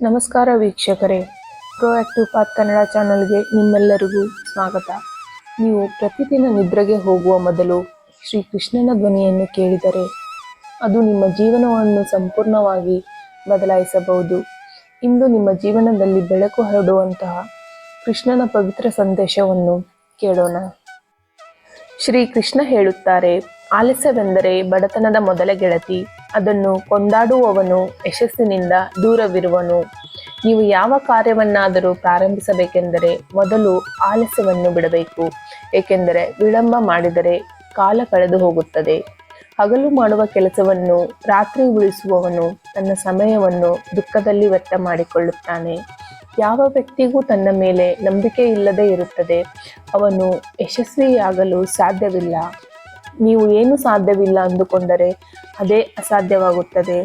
ನಮಸ್ಕಾರ ವೀಕ್ಷಕರೇ, proactive path Kannada ಚಾನಲ್ಗೆ ನಿಮ್ಮೆಲ್ಲರಿಗೂ ಸ್ವಾಗತ. ನೀವು ಪ್ರತಿದಿನ ನಿದ್ರೆಗೆ ಹೋಗುವ ಮೊದಲು ಶ್ರೀ ಕೃಷ್ಣನ ಧ್ವನಿಯನ್ನು ಕೇಳಿದರೆ ಅದು ನಿಮ್ಮ ಜೀವನವನ್ನು ಸಂಪೂರ್ಣವಾಗಿ ಬದಲಾಯಿಸಬಹುದು. ಇಂದು ನಿಮ್ಮ ಜೀವನದಲ್ಲಿ ಬೆಳಕು ಹರಡುವಂತಹ ಕೃಷ್ಣನ ಪವಿತ್ರ ಸಂದೇಶವನ್ನು ಕೇಳೋಣ. ಶ್ರೀ ಕೃಷ್ಣ ಹೇಳುತ್ತಾರೆ, ಆಲಸ್ಯವೆಂದರೆ ಬಡತನದ ಮೊದಲ ಗೆಳತಿ. ಅದನ್ನು ಕೊಂಡಾಡುವವನು ಯಶಸ್ಸಿನಿಂದ ದೂರವಿರುವನು. ನೀವು ಯಾವ ಕಾರ್ಯವನ್ನಾದರೂ ಪ್ರಾರಂಭಿಸಬೇಕೆಂದರೆ ಮೊದಲು ಆಲಸ್ಯವನ್ನು ಬಿಡಬೇಕು. ಏಕೆಂದರೆ ವಿಳಂಬ ಮಾಡಿದರೆ ಕಾಲ ಕಳೆದು ಹೋಗುತ್ತದೆ. ಹಗಲು ಮಾಡುವ ಕೆಲಸವನ್ನು ರಾತ್ರಿ ಉಳಿಸುವವನು ತನ್ನ ಸಮಯವನ್ನು ದುಃಖದಲ್ಲಿ ವ್ಯರ್ಥ ಮಾಡಿಕೊಳ್ಳುತ್ತಾನೆ. ಯಾವ ವ್ಯಕ್ತಿಗೂ ತನ್ನ ಮೇಲೆ ನಂಬಿಕೆ ಇಲ್ಲದೆ ಇರುತ್ತದೆ, ಅವನು ಯಶಸ್ವಿಯಾಗಲು ಸಾಧ್ಯವಿಲ್ಲ. ನೀವು ಏನು ಸಾಧ್ಯವಿಲ್ಲ ಅಂದುಕೊಂಡರೆ ಅದೇ ಅಸಾಧ್ಯವಾಗುತ್ತದೆ.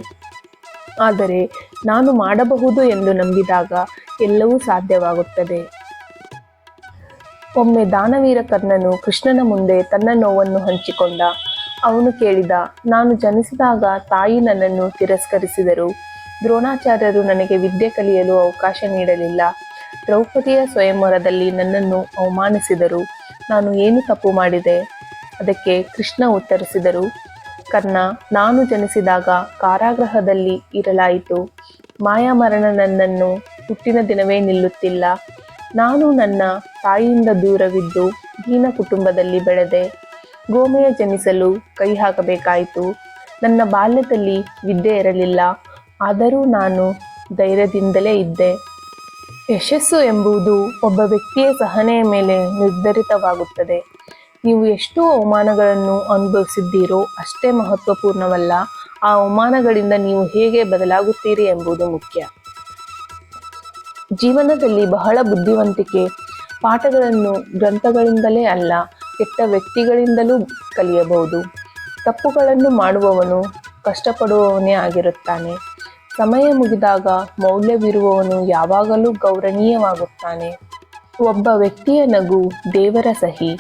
ಆದರೆ ನಾನು ಮಾಡಬಹುದು ಎಂದು ನಂಬಿದಾಗ ಎಲ್ಲವೂ ಸಾಧ್ಯವಾಗುತ್ತದೆ. ಒಮ್ಮೆ ದಾನವೀರ ಕರ್ಣನು ಕೃಷ್ಣನ ಮುಂದೆ ತನ್ನ ನೋವನ್ನು ಹಂಚಿಕೊಂಡ. ಅವನು ಕೇಳಿದ, ನಾನು ಜನಿಸಿದಾಗ ತಾಯಿ ನನ್ನನ್ನು ತಿರಸ್ಕರಿಸಿದರು. ದ್ರೋಣಾಚಾರ್ಯರು ನನಗೆ ವಿದ್ಯೆ ಕಲಿಯಲು ಅವಕಾಶ ನೀಡಲಿಲ್ಲ. ದ್ರೌಪದಿಯ ಸ್ವಯಂವರದಲ್ಲಿ ನನ್ನನ್ನು ಅವಮಾನಿಸಿದರು. ನಾನು ಏನು ತಪ್ಪು ಮಾಡಿದೆ? ಅದಕ್ಕೆ ಕೃಷ್ಣ ಉತ್ತರಿಸಿದರು, ಕರ್ಣ, ನಾನು ಜನಿಸಿದಾಗ ಕಾರಾಗೃಹದಲ್ಲಿ ಇರಲಾಯಿತು. ಮಾಯಾಮರಣ ನನ್ನನ್ನು ಹುಟ್ಟಿನ ದಿನವೇ ನಿಲ್ಲುತ್ತಿಲ್ಲ. ನಾನು ನನ್ನ ತಾಯಿಯಿಂದ ದೂರವಿದ್ದು ದೀನ ಕುಟುಂಬದಲ್ಲಿ ಬೆಳೆದೆ. ಗೋಮೆಯ ಜನಿಸಲು ಕೈ ಹಾಕಬೇಕಾಯಿತು. ನನ್ನ ಬಾಲ್ಯದಲ್ಲಿ ವಿದ್ಯೆ ಇರಲಿಲ್ಲ, ಆದರೂ ನಾನು ಧೈರ್ಯದಿಂದಲೇ ಇದ್ದೆ. ಯಶಸ್ಸು ಎಂಬುದು ಒಬ್ಬ ವ್ಯಕ್ತಿಯ ಸಹನೆಯ ಮೇಲೆ ನಿರ್ಧರಿತವಾಗುತ್ತದೆ. ನೀವು ಎಷ್ಟು ಅವಮಾನಗಳನ್ನು ಅನುಭವಿಸಿದ್ದೀರೋ ಅಷ್ಟೇ ಮಹತ್ವಪೂರ್ಣವಲ್ಲ, ಆ ಅವಮಾನಗಳಿಂದ ನೀವು ಹೇಗೆ ಬದಲಾಗುತ್ತೀರಿ ಎಂಬುದು ಮುಖ್ಯ. ಜೀವನದಲ್ಲಿ ಬಹಳ ಬುದ್ಧಿವಂತಿಕೆ ಪಾಠಗಳನ್ನು ಗ್ರಂಥಗಳಿಂದಲೇ ಅಲ್ಲ, ಕೆಟ್ಟ ವ್ಯಕ್ತಿಗಳಿಂದಲೂ ಕಲಿಯಬಹುದು. ತಪ್ಪುಗಳನ್ನು ಮಾಡುವವನು ಕಷ್ಟಪಡುವವನೇ ಆಗಿರುತ್ತಾನೆ. ಸಮಯ ಮುಗಿದಾಗ ಮೌಲ್ಯವಿರುವವನು ಯಾವಾಗಲೂ ಗೌರವನೀಯವಾಗುತ್ತಾನೆ. ಒಬ್ಬ ವ್ಯಕ್ತಿಯ ನಗು ದೇವರ ಸಹಿ.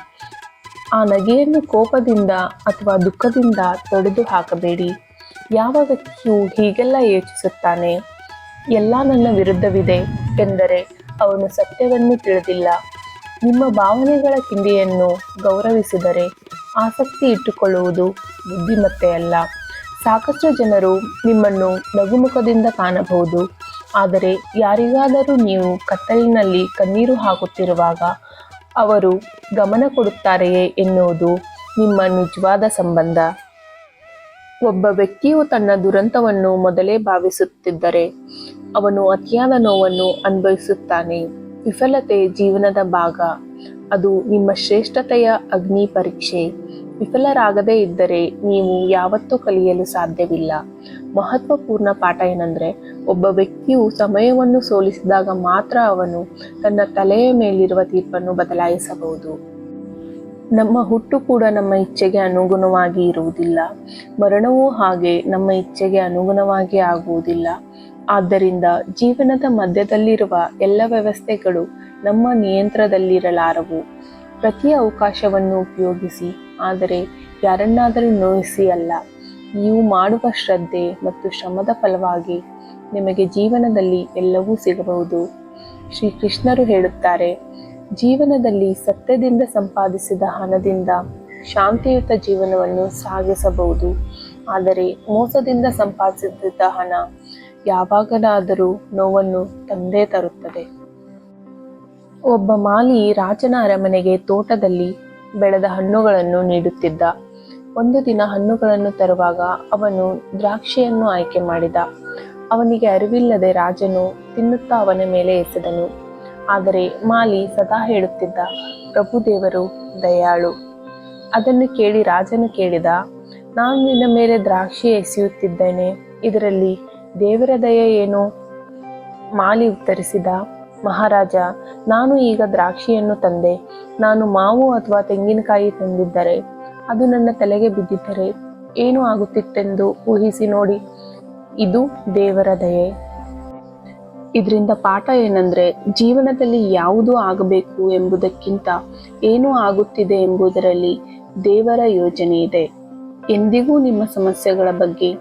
ಆ ನಗೆಯನ್ನು ಕೋಪದಿಂದ ಅಥವಾ ದುಃಖದಿಂದ ತೊಡೆದು ಹಾಕಬೇಡಿ. ಯಾವ ವ್ಯಕ್ತಿಯು ಹೀಗೆಲ್ಲ ಯೋಚಿಸುತ್ತಾನೆ, ಎಲ್ಲ ನನ್ನ ವಿರುದ್ಧವಿದೆ ಎಂದರೆ ಅವನು ಸತ್ಯವನ್ನು ತಿಳಿದಿಲ್ಲ. ನಿಮ್ಮ ಭಾವನೆಗಳ ಕಿಂಡಿಯನ್ನು ಗೌರವಿಸಿದರೆ ಆಸಕ್ತಿ ಇಟ್ಟುಕೊಳ್ಳುವುದು ಬುದ್ಧಿಮತ್ತೆಯಲ್ಲ. ಸಾಕಷ್ಟು ಜನರು ನಿಮ್ಮನ್ನು ನಗುಮುಖದಿಂದ ಕಾಣಬಹುದು, ಆದರೆ ಯಾರಿಗಾದರೂ ನೀವು ಕತ್ತಲಿನಲ್ಲಿ ಕಣ್ಣೀರು ಹಾಕುತ್ತಿರುವಾಗ ಅವರು ಗಮನ ಕೊಡುತ್ತಾರೆಯೇ ಎನ್ನುವುದು ನಿಮ್ಮ ನಿಜವಾದ ಸಂಬಂಧ. ಒಬ್ಬ ವ್ಯಕ್ತಿಯು ತನ್ನ ದುರಂತವನ್ನು ಮೊದಲೇ ಭಾವಿಸುತ್ತಿದ್ದರೆ ಅವನು ಅತಿಯಾದ ನೋವನ್ನು ಅನುಭವಿಸುತ್ತಾನೆ. ವಿಫಲತೆ ಜೀವನದ ಭಾಗ, ಅದು ನಿಮ್ಮ ಶ್ರೇಷ್ಠತೆಯ ಅಗ್ನಿ ಪರೀಕ್ಷೆ. ವಿಫಲರಾಗದೇ ಇದ್ದರೆ ನೀವು ಯಾವತ್ತೂ ಕಲಿಯಲು ಸಾಧ್ಯವಿಲ್ಲ. ಮಹತ್ವಪೂರ್ಣ ಪಾಠ ಏನಂದರೆ, ಒಬ್ಬ ವ್ಯಕ್ತಿಯು ಸಮಯವನ್ನು ಸೋಲಿಸಿದಾಗ ಮಾತ್ರ ಅವನು ತನ್ನ ತಲೆಯ ಮೇಲಿರುವ ತೀರ್ಪನ್ನು ಬದಲಾಯಿಸಬಹುದು. ನಮ್ಮ ಹುಟ್ಟು ಕೂಡ ನಮ್ಮ ಇಚ್ಛೆಗೆ ಅನುಗುಣವಾಗಿ ಇರುವುದಿಲ್ಲ. ಮರಣವೂ ಹಾಗೆ ನಮ್ಮ ಇಚ್ಛೆಗೆ ಅನುಗುಣವಾಗಿ ಆಗುವುದಿಲ್ಲ. ಆದ್ದರಿಂದ ಜೀವನದ ಮಧ್ಯದಲ್ಲಿರುವ ಎಲ್ಲ ವ್ಯವಸ್ಥೆಗಳು ನಮ್ಮ ನಿಯಂತ್ರಣದಲ್ಲಿರಲಾರವು. ಪ್ರತಿ ಅವಕಾಶವನ್ನು ಉಪಯೋಗಿಸಿ, ಆದರೆ ಯಾರನ್ನಾದರೂ ನೋಯಿಸಿ ಅಲ್ಲ. ನೀವು ಮಾಡುವ ಶ್ರದ್ಧೆ ಮತ್ತು ಶ್ರಮದ ಫಲವಾಗಿ ನಿಮಗೆ ಜೀವನದಲ್ಲಿ ಎಲ್ಲವೂ ಸಿಗಬಹುದು. ಶ್ರೀಕೃಷ್ಣರು ಹೇಳುತ್ತಾರೆ, ಜೀವನದಲ್ಲಿ ಸತ್ಯದಿಂದ ಸಂಪಾದಿಸಿದ ಹಣದಿಂದ ಶಾಂತಿಯುತ ಜೀವನವನ್ನು ಸಾಗಿಸಬಹುದು, ಆದರೆ ಮೋಸದಿಂದ ಸಂಪಾದಿಸಿದ ಹಣ ಯಾವಾಗಲಾದರೂ ನೋವನ್ನು ತಂದೇ ತರುತ್ತದೆ. ಒಬ್ಬ ಮಾಲಿ ರಾಜನ ಅರಮನೆಗೆ ತೋಟದಲ್ಲಿ ಬೆಳೆದ ಹಣ್ಣುಗಳನ್ನು ನೀಡುತ್ತಿದ್ದ. ಒಂದು ದಿನ ಹಣ್ಣುಗಳನ್ನು ತರುವಾಗ ಅವನು ದ್ರಾಕ್ಷಿಯನ್ನು ಆಯ್ಕೆ ಮಾಡಿದ. ಅವನಿಗೆ ಅರಿವಿಲ್ಲದೆ ರಾಜನು ತಿನ್ನುತ್ತಾ ಅವನ ಮೇಲೆ ಎಸೆದನು. ಆದರೆ ಮಾಲಿ ಸದಾ ಹೇಳುತ್ತಿದ್ದ, ಪ್ರಭುದೇವರು ದಯಾಳು. ಅದನ್ನು ಕೇಳಿ ರಾಜನು ಕೇಳಿದ, ನಾನು ನಿನ್ನ ಮೇಲೆ ದ್ರಾಕ್ಷಿ ಎಸೆಯುತ್ತಿದ್ದೇನೆ, ಇದರಲ್ಲಿ ದೇವರ ದಯೆ ಏನು? ಮಾಲಿ ಉತ್ತರಿಸಿದ, ಮಹಾರಾಜ, ನಾನು ಈಗ ದ್ರಾಕ್ಷಿಯನ್ನು ತಂದೆ. ನಾನು ಮಾವು ಅಥವಾ ತೆಂಗಿನಕಾಯಿ ತಂದಿದ್ದರೆ ಅದು ನನ್ನ ತಲೆಗೆ ಬಿದ್ದಿದ್ದರೆ ಏನು ಆಗುತ್ತಿತ್ತೆಂದು ಊಹಿಸಿ ನೋಡಿ. ಇದು ದೇವರ ದಯೆ. ಇದರಿಂದ ಪಾಠ ಏನಂದ್ರೆ, ಜೀವನದಲ್ಲಿ ಯಾವುದು ಆಗಬೇಕು ಎಂಬುದಕ್ಕಿಂತ ಏನು ಆಗುತ್ತಿದೆ ಎಂಬುದರಲ್ಲಿ ದೇವರ ಯೋಜನೆ ಇದೆ. ಎಂದಿಗೂ ನಿಮ್ಮ ಸಮಸ್ಯೆಗಳ ಬಗ್ಗೆ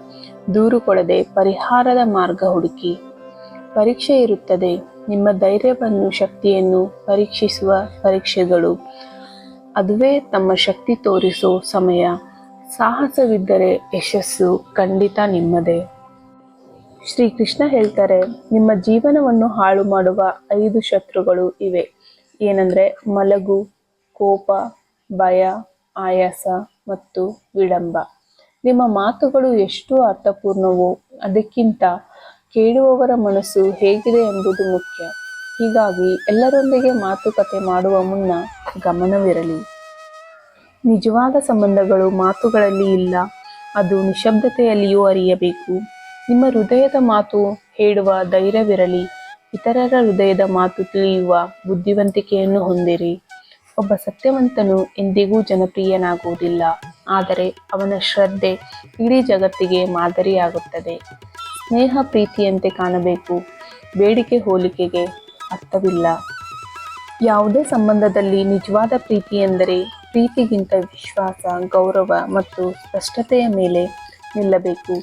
ದೂರು ಕೊಡದೆ ಪರಿಹಾರದ ಮಾರ್ಗ ಹುಡುಕಿ. ಪರೀಕ್ಷೆ ಇರುತ್ತದೆ. ನಿಮ್ಮ ಧೈರ್ಯವನ್ನು ಶಕ್ತಿಯನ್ನು ಪರೀಕ್ಷಿಸುವ ಪರೀಕ್ಷೆಗಳು. ಅದುವೇ ತಮ್ಮ ಶಕ್ತಿ ತೋರಿಸೋ ಸಮಯ. ಸಾಹಸವಿದ್ದರೆ ಯಶಸ್ಸು ಖಂಡಿತ ನಿಮ್ಮದೇ. ಶ್ರೀಕೃಷ್ಣ ಹೇಳ್ತಾರೆ, ನಿಮ್ಮ ಜೀವನವನ್ನು ಹಾಳು ಮಾಡುವ 5 ಶತ್ರುಗಳು ಇವೆ. ಏನಂದ್ರೆ ಮಲಗು, ಕೋಪ, ಭಯ, ಆಯಾಸ ಮತ್ತು ವಿಳಂಬ. ನಿಮ್ಮ ಮಾತುಗಳು ಎಷ್ಟು ಅರ್ಥಪೂರ್ಣವೋ ಅದಕ್ಕಿಂತ ಕೇಳುವವರ ಮನಸ್ಸು ಹೇಗಿದೆ ಎಂಬುದು ಮುಖ್ಯ. ಹೀಗಾಗಿ ಎಲ್ಲರೊಂದಿಗೆ ಮಾತುಕತೆ ಮಾಡುವ ಮುನ್ನ ಗಮನವಿರಲಿ. ನಿಜವಾದ ಸಂಬಂಧಗಳು ಮಾತುಗಳಲ್ಲಿ ಇಲ್ಲ, ಅದು ನಿಶಬ್ದತೆಯಲ್ಲಿಯೂ ಅರಿಯಬೇಕು. ನಿಮ್ಮ ಹೃದಯದ ಮಾತು ಹೇಳುವ ಧೈರ್ಯವಿರಲಿ. ಇತರರ ಹೃದಯದ ಮಾತು ತಿಳಿಯುವ ಬುದ್ಧಿವಂತಿಕೆಯನ್ನು ಹೊಂದಿರಿ. ಒಬ್ಬ ಸತ್ಯವಂತನು ಎಂದಿಗೂ ಜನಪ್ರಿಯನಾಗುವುದಿಲ್ಲ, ಆದರೆ ಅವನ ಶ್ರದ್ಧೆ ಇಡೀ ಜಗತ್ತಿಗೆ ಮಾದರಿಯಾಗುತ್ತದೆ. ಸ್ನೇಹ ಪ್ರೀತಿಯಂತೆ ಕಾಣಬೇಕು, ಬೇಡಿಕೆ ಹೋಲಿಕೆಗೆ ಅರ್ಥವಿಲ್ಲ. ಯಾವುದೇ ಸಂಬಂಧದಲ್ಲಿ ನಿಜವಾದ ಪ್ರೀತಿ ಎಂದರೆ ಪ್ರೀತಿಗಿಂತ ವಿಶ್ವಾಸ, ಗೌರವ ಮತ್ತು ಸ್ಪಷ್ಟತೆಯ ಮೇಲೆ ನಿಲ್ಲಬೇಕು.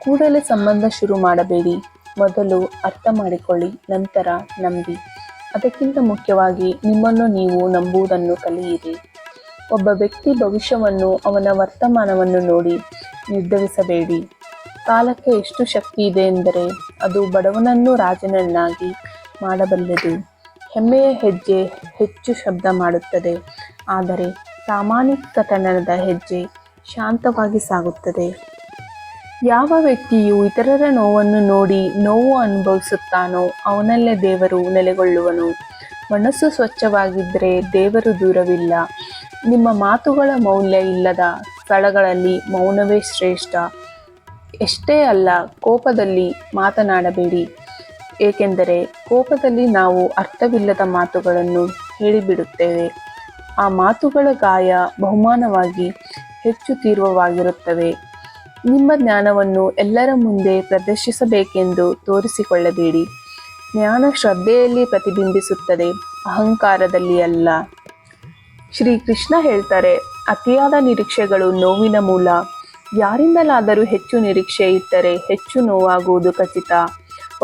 ಕೂಡಲೇ ಸಂಬಂಧ ಶುರು ಮಾಡಬೇಡಿ. ಮೊದಲು ಅರ್ಥ ಮಾಡಿಕೊಳ್ಳಿ, ನಂತರ ನಂಬಿ. ಅದಕ್ಕಿಂತ ಮುಖ್ಯವಾಗಿ ನಿಮ್ಮನ್ನು ನೀವು ನಂಬುವುದನ್ನು ಕಲಿಯಿರಿ. ಒಬ್ಬ ವ್ಯಕ್ತಿ ಭವಿಷ್ಯವನ್ನು ಅವನ ವರ್ತಮಾನವನ್ನು ನೋಡಿ ನಿರ್ಧರಿಸಬೇಡಿ. ಕಾಲಕ್ಕೆ ಎಷ್ಟು ಶಕ್ತಿ ಇದೆ ಎಂದರೆ ಅದು ಬಡವನನ್ನು ರಾಜನನ್ನಾಗಿ ಮಾಡಬಲ್ಲದು. ಹೆಮ್ಮೆಯ ಹೆಜ್ಜೆ ಹೆಚ್ಚು ಶಬ್ದ ಮಾಡುತ್ತದೆ, ಆದರೆ ಪ್ರಾಮಾಣಿಕತನದ ಹೆಜ್ಜೆ ಶಾಂತವಾಗಿ ಸಾಗುತ್ತದೆ. ಯಾವ ವ್ಯಕ್ತಿಯು ಇತರರ ನೋವನ್ನು ನೋಡಿ ನೋವು ಅನುಭವಿಸುತ್ತಾನೋ ಅವನಲ್ಲೇ ದೇವರು ನೆಲೆಗೊಳ್ಳುವನು. ಮನಸ್ಸು ಸ್ವಚ್ಛವಾಗಿದ್ದರೆ ದೇವರು ದೂರವಿಲ್ಲ. ನಿಮ್ಮ ಮಾತುಗಳ ಮೌಲ್ಯ ಇಲ್ಲದ ಸ್ಥಳಗಳಲ್ಲಿ ಮೌನವೇ ಶ್ರೇಷ್ಠ. ಎಷ್ಟೇ ಅಲ್ಲ, ಕೋಪದಲ್ಲಿ ಮಾತನಾಡಬೇಡಿ. ಏಕೆಂದರೆ ಕೋಪದಲ್ಲಿ ನಾವು ಅರ್ಥವಿಲ್ಲದ ಮಾತುಗಳನ್ನು ಹೇಳಿಬಿಡುತ್ತೇವೆ. ಆ ಮಾತುಗಳ ಗಾಯ ಬಹುಮಾನವಾಗಿ ಹೆಚ್ಚು ತೀವ್ರವಾಗಿರುತ್ತವೆ. ನಿಮ್ಮ ಜ್ಞಾನವನ್ನು ಎಲ್ಲರ ಮುಂದೆ ಪ್ರದರ್ಶಿಸಬೇಕೆಂದು ತೋರಿಸಿಕೊಳ್ಳಬೇಡಿ. ಜ್ಞಾನ ಶ್ರದ್ಧೆಯಲ್ಲಿ ಪ್ರತಿಬಿಂಬಿಸುತ್ತದೆ, ಅಹಂಕಾರದಲ್ಲಿ ಅಲ್ಲ. ಶ್ರೀಕೃಷ್ಣ ಹೇಳ್ತಾರೆ, ಅತಿಯಾದ ನಿರೀಕ್ಷೆಗಳು ನೋವಿನ ಮೂಲ. ಯಾರಿಂದಲಾದರೂ ಹೆಚ್ಚು ನಿರೀಕ್ಷೆ ಇಟ್ಟರೆ ಹೆಚ್ಚು ನೋವಾಗುವುದು ಖಚಿತ.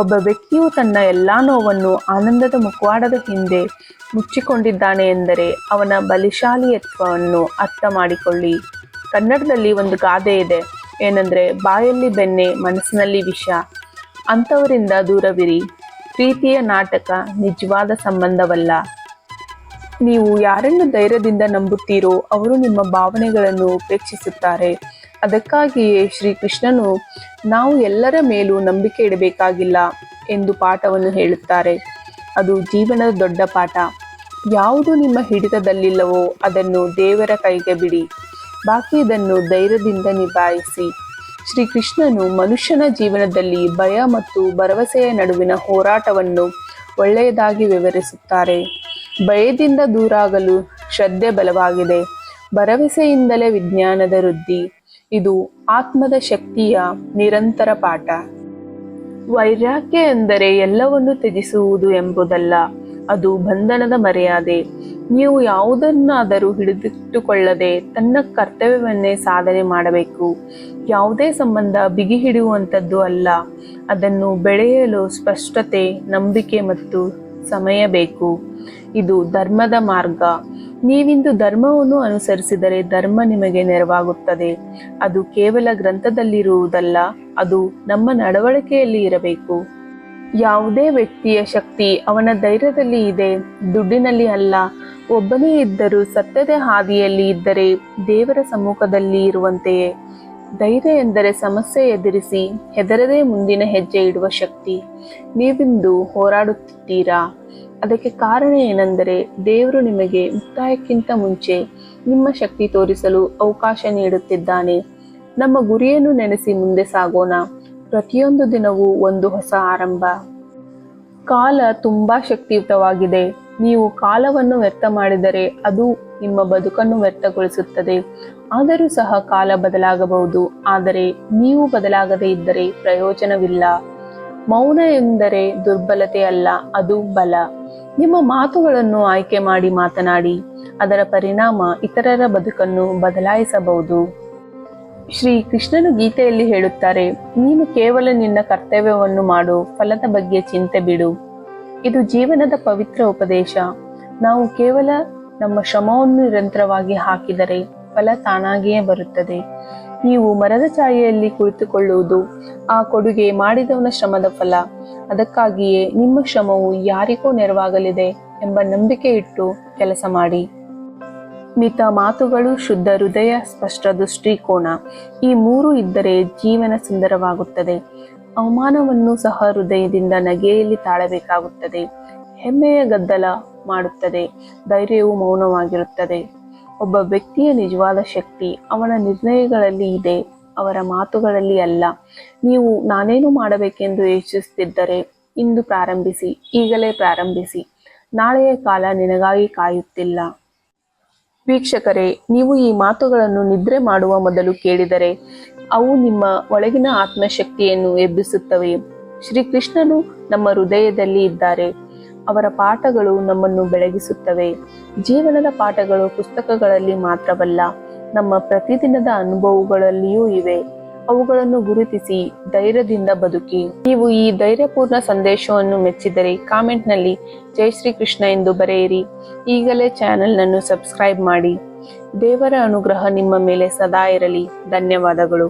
ಒಬ್ಬ ವ್ಯಕ್ತಿಯು ತನ್ನ ಎಲ್ಲ ನೋವನ್ನು ಆನಂದದ ಮುಖವಾಡದ ಹಿಂದೆ ಮುಚ್ಚಿಕೊಂಡಿದ್ದಾನೆ ಎಂದರೆ ಅವನ ಬಲಿಶಾಲಿಯತ್ವವನ್ನು ಅರ್ಥ ಮಾಡಿಕೊಳ್ಳಿ. ಕನ್ನಡದಲ್ಲಿ ಒಂದು ಗಾದೆ ಇದೆ, ಏನಂದರೆ ಬಾಯಲ್ಲಿ ಬೆಣ್ಣೆ ಮನಸ್ಸಿನಲ್ಲಿ ವಿಷ. ಅಂಥವರಿಂದ ದೂರವಿರಿ. ಪ್ರೀತಿಯ ನಾಟಕ ನಿಜವಾದ ಸಂಬಂಧವಲ್ಲ. ನೀವು ಯಾರನ್ನು ಧೈರ್ಯದಿಂದ ನಂಬುತ್ತೀರೋ ಅವರು ನಿಮ್ಮ ಭಾವನೆಗಳನ್ನು ಉಪೇಕ್ಷಿಸುತ್ತಾರೆ. ಅದಕ್ಕಾಗಿಯೇ ಶ್ರೀಕೃಷ್ಣನು ನಾವು ಎಲ್ಲರ ಮೇಲೂ ನಂಬಿಕೆ ಇಡಬೇಕಾಗಿಲ್ಲ ಎಂದು ಪಾಠವನ್ನು ಹೇಳುತ್ತಾರೆ. ಅದು ಜೀವನದ ದೊಡ್ಡ ಪಾಠ. ಯಾವುದು ನಿಮ್ಮ ಹಿಡಿತದಲ್ಲಿಲ್ಲವೋ ಅದನ್ನು ದೇವರ ಕೈಗೆ ಬಿಡಿ. ಬಾಕಿದನ್ನು ಧೈರ್ಯದಿಂದ ನಿಭಾಯಿಸಿ. ಶ್ರೀಕೃಷ್ಣನು ಮನುಷ್ಯನ ಜೀವನದಲ್ಲಿ ಭಯ ಮತ್ತು ಭರವಸೆಯ ನಡುವಿನ ಹೋರಾಟವನ್ನು ಒಳ್ಳೆಯದಾಗಿ ವಿವರಿಸುತ್ತಾರೆ. ಭಯದಿಂದ ದೂರಾಗಲು ಶ್ರದ್ಧೆ ಬಲವಾಗಿದೆ, ಭರವಸೆಯಿಂದಲೇ ವಿಜ್ಞಾನದ ವೃದ್ಧಿ. ಇದು ಆತ್ಮದ ಶಕ್ತಿಯ ನಿರಂತರ ಪಾಠ. ವೈರಾಗ್ಯ ಎಂದರೆ ಎಲ್ಲವನ್ನು ತ್ಯಜಿಸುವುದು ಎಂಬುದಲ್ಲ, ಅದು ಬಂಧನದ ಮರ್ಯಾದೆ. ನೀವು ಯಾವುದನ್ನಾದರೂ ಹಿಡಿದಿಟ್ಟುಕೊಳ್ಳದೆ ತನ್ನ ಕರ್ತವ್ಯವನ್ನೇ ಸಾಧನೆ ಮಾಡಬೇಕು. ಯಾವುದೇ ಸಂಬಂಧ ಬಿಗಿ ಹಿಡಿಯುವಂಥದ್ದು ಅಲ್ಲ. ಅದನ್ನು ಬೆಳೆಯಲು ಸ್ಪಷ್ಟತೆ, ನಂಬಿಕೆ ಮತ್ತು ಸಮಯ ಬೇಕು. ಇದು ಧರ್ಮದ ಮಾರ್ಗ. ನೀವಿಂದು ಧರ್ಮವನ್ನು ಅನುಸರಿಸಿದರೆ ಧರ್ಮ ನಿಮಗೆ ನೆರವಾಗುತ್ತದೆ. ಅದು ಕೇವಲ ಗ್ರಂಥದಲ್ಲಿರುವುದಲ್ಲ, ಅದು ನಮ್ಮ ನಡವಳಿಕೆಯಲ್ಲಿ ಇರಬೇಕು. ಯಾವುದೇ ವ್ಯಕ್ತಿಯ ಶಕ್ತಿ ಅವನ ಧೈರ್ಯದಲ್ಲಿ ಇದೆ, ದುಡ್ಡಿನಲ್ಲಿ ಅಲ್ಲ. ಒಬ್ಬನೇ ಇದ್ದರೂ ಸತ್ಯದ ಹಾದಿಯಲ್ಲಿ ಇದ್ದರೆ ದೇವರ ಸಮ್ಮುಖದಲ್ಲಿ ಇರುವಂತೆಯೇ. ಧೈರ್ಯ ಎಂದರೆ ಸಮಸ್ಯೆ ಎದುರಿಸಿ ಹೆದರದೆ ಮುಂದಿನ ಹೆಜ್ಜೆ ಇಡುವ ಶಕ್ತಿ. ನೀವಿಂದು ಹೋರಾಡುತ್ತಿದ್ದೀರಾ. ಅದಕ್ಕೆ ಕಾರಣ ಏನೆಂದರೆ ದೇವರು ನಿಮಗೆ ಮುಕ್ತಾಯಕ್ಕಿಂತ ಮುಂಚೆ ನಿಮ್ಮ ಶಕ್ತಿ ತೋರಿಸಲು ಅವಕಾಶ ನೀಡುತ್ತಿದ್ದಾನೆ. ನಮ್ಮ ಗುರಿಯನ್ನು ನೆನೆಸಿ ಮುಂದೆ ಸಾಗೋಣ. ಪ್ರತಿಯೊಂದು ದಿನವೂ ಒಂದು ಹೊಸ ಆರಂಭ. ಕಾಲ ತುಂಬಾ ಶಕ್ತಿಯುತವಾಗಿದೆ. ನೀವು ಕಾಲವನ್ನು ವ್ಯರ್ಥ ಮಾಡಿದರೆ ಅದು ನಿಮ್ಮ ಬದುಕನ್ನು ವ್ಯರ್ಥಗೊಳಿಸುತ್ತದೆ. ಆದರೂ ಸಹ ಕಾಲ ಬದಲಾಗಬಹುದು, ಆದರೆ ನೀವು ಬದಲಾಗದೇ ಇದ್ದರೆ ಪ್ರಯೋಜನವಿಲ್ಲ. ಮೌನ ಎಂದರೆ ದುರ್ಬಲತೆ ಅಲ್ಲ, ಅದು ಬಲ. ನಿಮ್ಮ ಮಾತುಗಳನ್ನು ಆಯ್ಕೆ ಮಾಡಿ ಮಾತನಾಡಿ. ಅದರ ಪರಿಣಾಮ ಇತರರ ಬದುಕನ್ನು ಬದಲಾಯಿಸಬಹುದು. ಶ್ರೀ ಕೃಷ್ಣನು ಗೀತೆಯಲ್ಲಿ ಹೇಳುತ್ತಾರೆ, ನೀನು ಕೇವಲ ನಿನ್ನ ಕರ್ತವ್ಯವನ್ನು ಮಾಡು, ಫಲದ ಬಗ್ಗೆ ಚಿಂತೆ ಬಿಡು. ಇದು ಜೀವನದ ಪವಿತ್ರ ಉಪದೇಶ. ನಾವು ಕೇವಲ ನಮ್ಮ ಶ್ರಮವನ್ನು ನಿರಂತರವಾಗಿ ಹಾಕಿದರೆ ಫಲ ತಾನಾಗಿಯೇ ಬರುತ್ತದೆ. ನೀವು ಮರದ ಛಾಯೆಯಲ್ಲಿ ಕುಳಿತುಕೊಳ್ಳುವುದು ಆ ಕೊಡುಗೆ ಮಾಡಿದವನ ಶ್ರಮದ ಫಲ. ಅದಕ್ಕಾಗಿಯೇ ನಿಮ್ಮ ಶ್ರಮವು ಯಾರಿಗೋ ನೆರವಾಗಲಿದೆ ಎಂಬ ನಂಬಿಕೆ ಇಟ್ಟು ಕೆಲಸ ಮಾಡಿ. ಮಿತ ಮಾತುಗಳು, ಶುದ್ಧ ಹೃದಯ, ಸ್ಪಷ್ಟ ದೃಷ್ಟಿಕೋನ, ಈ ಮೂರು ಇದ್ದರೆ ಜೀವನ ಸುಂದರವಾಗುತ್ತದೆ. ಅವಮಾನವನ್ನು ಸಹ ಹೃದಯದಿಂದ ನಗೆಯಲ್ಲಿ ತಾಳಬೇಕಾಗುತ್ತದೆ. ಹೆಮ್ಮೆಯ ಗದ್ದಲ ಮಾಡುತ್ತದೆ, ಧೈರ್ಯವು ಮೌನವಾಗಿರುತ್ತದೆ. ಒಬ್ಬ ವ್ಯಕ್ತಿಯ ನಿಜವಾದ ಶಕ್ತಿ ಅವನ ನಿರ್ಣಯಗಳಲ್ಲಿ ಇದೆ, ಅವರ ಮಾತುಗಳಲ್ಲಿ ಅಲ್ಲ. ನೀವು ನಾನೇನು ಮಾಡಬೇಕೆಂದು ಯೋಚಿಸುತ್ತಿದ್ದರೆ ಇಂದು ಪ್ರಾರಂಭಿಸಿ, ಈಗಲೇ ಪ್ರಾರಂಭಿಸಿ. ನಾಳೆಯ ಕಾಲ ನಿನಗಾಗಿ ಕಾಯುತ್ತಿಲ್ಲ. ವೀಕ್ಷಕರೇ, ನೀವು ಈ ಮಾತುಗಳನ್ನು ನಿದ್ರೆ ಮಾಡುವ ಮೊದಲು ಕೇಳಿದರೆ ಅವು ನಿಮ್ಮ ಒಳಗಿನ ಆತ್ಮಶಕ್ತಿಯನ್ನು ಎಬ್ಬಿಸುತ್ತವೆ. ಶ್ರೀಕೃಷ್ಣನು ನಮ್ಮ ಹೃದಯದಲ್ಲಿ ಇದ್ದಾರೆ. ಅವರ ಪಾಠಗಳು ನಮ್ಮನ್ನು ಬೆಳಗಿಸುತ್ತವೆ. ಜೀವನದ ಪಾಠಗಳು ಪುಸ್ತಕಗಳಲ್ಲಿ ಮಾತ್ರವಲ್ಲ, ನಮ್ಮ ಪ್ರತಿದಿನದ ಅನುಭವಗಳಲ್ಲಿಯೂ ಇವೆ. ಅವುಗಳನ್ನು ಗುರುತಿಸಿ ಧೈರ್ಯದಿಂದ ಬದುಕಿ. ನೀವು ಈ ಧೈರ್ಯಪೂರ್ಣ ಸಂದೇಶವನ್ನು ಮೆಚ್ಚಿದರೆ ಕಾಮೆಂಟ್ನಲ್ಲಿ ಜೈ ಶ್ರೀ ಕೃಷ್ಣ ಎಂದು ಬರೆಯಿರಿ. ಈಗಲೇ ಚಾನೆಲ್ನನ್ನು ಸಬ್ಸ್ಕ್ರೈಬ್ ಮಾಡಿ. ದೇವರ ಅನುಗ್ರಹ ನಿಮ್ಮ ಮೇಲೆ ಸದಾ ಇರಲಿ. ಧನ್ಯವಾದಗಳು.